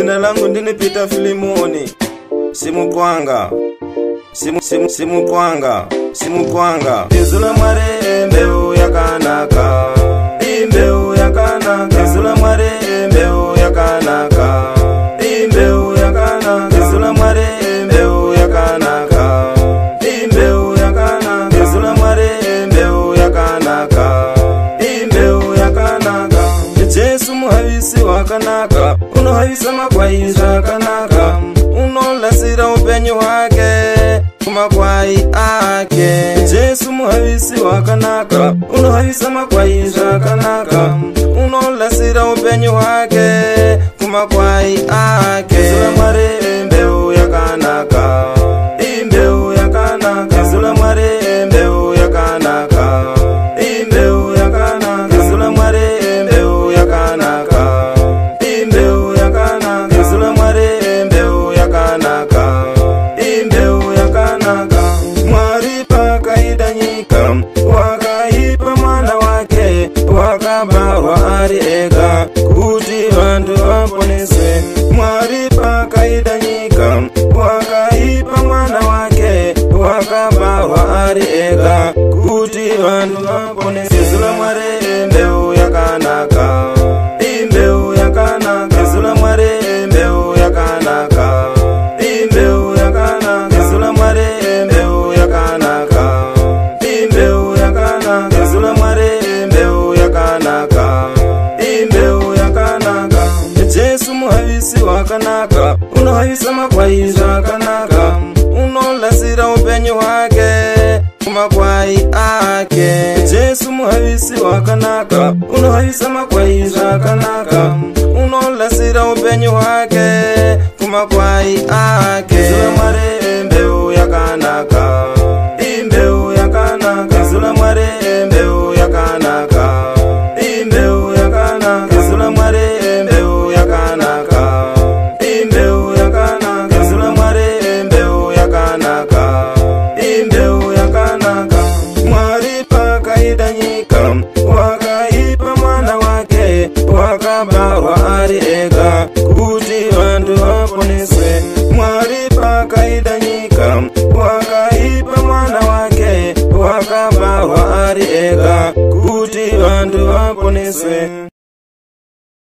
Jina langu ndini Peter Filimoni. Simu kwanga. Simu kwanga. Izula mware mbeu yakanaka. Imbeu yakanaka. Izula mware mbeu yakanaka. Imbeu yakanaka. Izula mware mbeu yakanaka. Imbeu yakanaka. Izula mware mbeu yakanaka. Imbeu yakanaka. Jesu muhavisi wakanaka. Unohavisa makwai zvakanaka. Unolasira upenyu wake kumakwai ake. Jesu muhavisi wakanaka. Unohavisa makwai zvakanaka. Unolasira upenyu wake kumakwai ake. Izula mware mbeu yakanaka. Imbeu yakanaka. Izula mware mbeu yakanaka. Imbeu yakanaka. Izula mware mbeu yakanaka. Imbeu yakanaka. Izula mware mbeu yakanaka. Imbeu yakanaka. Mwari pakaida nyika wakaipa mwana wake, wakabarwa ari ega kuti vantu vaponeswe. Mwari pakaida nyika wakaipa mwana wake, wakabarwa ari ega kuti vantu vaponeswe. Izula mware mbeu yakanaka. Imbeu yakanaka. Izula mware mbeu yakanaka. Imbeu yakanaka. Izula mware mbeu yakanaka. Imbeu yakanaka. Izula mware mbeu yakanaka. Imbeu yakanaka. Jesu muhavisi wakanaka. Unohavisa makwai zvakanaka. Unolasira upenyu wake kumakwai ake. Jesu muhavisi wakanaka. Unohavisa makwai zvakanaka. Unolasira upenyu wake kumakwai ake. Izula mware mbeu yakanaka. Imbeu yakanaka. Izula mware mbeu yakanaka. Imbeu yakanaka. Izula mware mbeu yakanaka. Imbeu yakanaka. Izula mware mbeu yakanaka. Imbeu yakanaka. Mwari pakaida nyika wakaipa mwana wake, wakabarwa ari ega kuti vantu vaponeswe. Mwari pakaida nyika wakaipa mwana wake, wakabarwa ari ega kuti vantu vaponeswe.